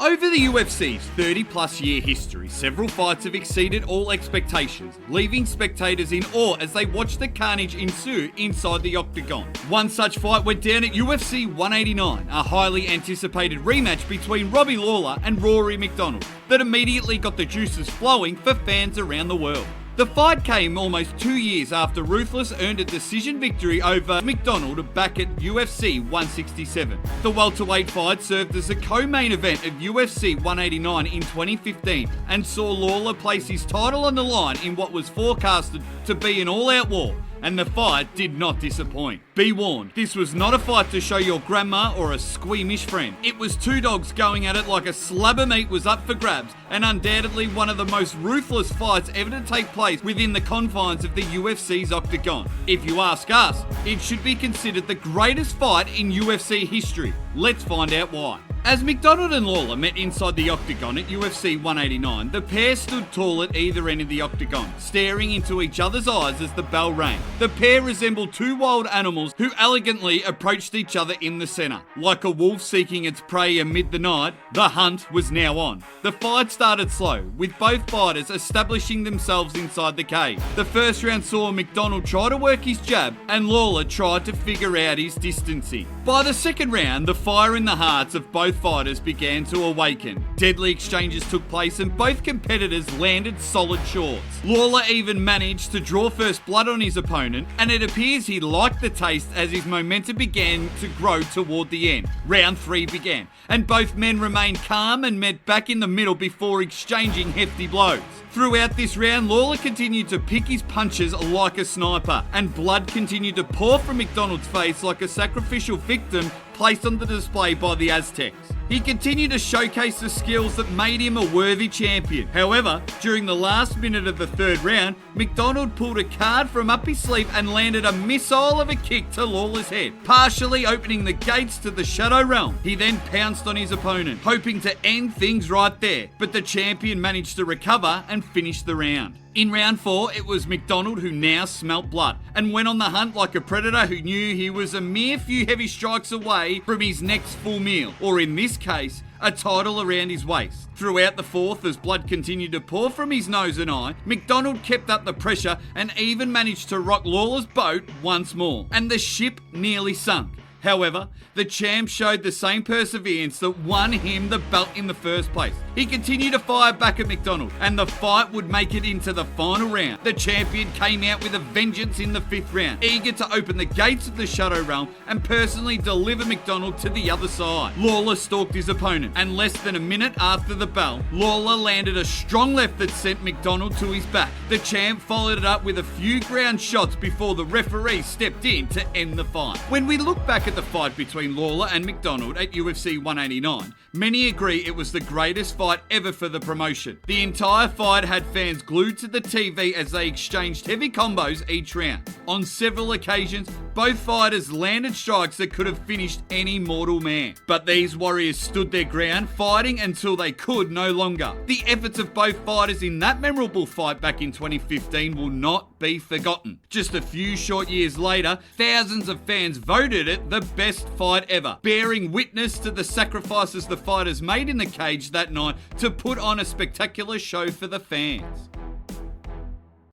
Over the UFC's 30-plus year history, several fights have exceeded all expectations, leaving spectators in awe as they watch the carnage ensue inside the octagon. One such fight went down at UFC 189, a highly anticipated rematch between Robbie Lawler and Rory MacDonald that immediately got the juices flowing for fans around the world. The fight came almost 2 years after Ruthless earned a decision victory over MacDonald back at UFC 167. The welterweight fight served as a co-main event of UFC 189 in 2015 and saw Lawler place his title on the line in what was forecasted to be an all-out war, and the fight did not disappoint. Be warned, this was not a fight to show your grandma or a squeamish friend. It was two dogs going at it like a slab of meat was up for grabs, and undoubtedly one of the most ruthless fights ever to take place within the confines of the UFC's octagon. If you ask us, it should be considered the greatest fight in UFC history. Let's find out why. As MacDonald and Lawler met inside the octagon at UFC 189, the pair stood tall at either end of the octagon, staring into each other's eyes as the bell rang. The pair resembled two wild animals who elegantly approached each other in the centre. Like a wolf seeking its prey amid the night, the hunt was now on. The fight started slow, with both fighters establishing themselves inside the cage. The first round saw MacDonald try to work his jab, and Lawler tried to figure out his distancing. By the second round, the fire in the hearts of both fighters began to awaken. Deadly exchanges took place and both competitors landed solid shots. Lawler even managed to draw first blood on his opponent, and it appears he liked the taste as his momentum began to grow toward the end. Round 3 began, and both men remained calm and met back in the middle before exchanging hefty blows. Throughout this round, Lawler continued to pick his punches like a sniper, and blood continued to pour from MacDonald's face like a sacrificial victim placed on the display by the Aztecs. He continued to showcase the skills that made him a worthy champion. However, during the last minute of the third round, MacDonald pulled a card from up his sleeve and landed a missile of a kick to Lawler's head, partially opening the gates to the Shadow Realm. He then pounced on his opponent, hoping to end things right there, but the champion managed to recover and finish the round. In round 4, it was MacDonald who now smelt blood and went on the hunt like a predator who knew he was a mere few heavy strikes away from his next full meal, or in this case, a title around his waist. Throughout the fourth, as blood continued to pour from his nose and eye, MacDonald kept up the pressure and even managed to rock Lawler's boat once more, and the ship nearly sunk. However, the champ showed the same perseverance that won him the belt in the first place. He continued to fire back at MacDonald, and the fight would make it into the final round. The champion came out with a vengeance in the 5th round, eager to open the gates of the Shadow Realm and personally deliver MacDonald to the other side. Lawler stalked his opponent, and less than a minute after the bell, Lawler landed a strong left that sent MacDonald to his back. The champ followed it up with a few ground shots before the referee stepped in to end the fight. When we look back at the fight between Lawler and MacDonald at UFC 189, many agree it was the greatest fight ever for the promotion. The entire fight had fans glued to the TV as they exchanged heavy combos each round. On several occasions, both fighters landed strikes that could have finished any mortal man. But these warriors stood their ground, fighting until they could no longer. The efforts of both fighters in that memorable fight back in 2015 will not be forgotten. Just a few short years later, thousands of fans voted it the best fight ever, bearing witness to the sacrifices the fighters made in the cage that night to put on a spectacular show for the fans.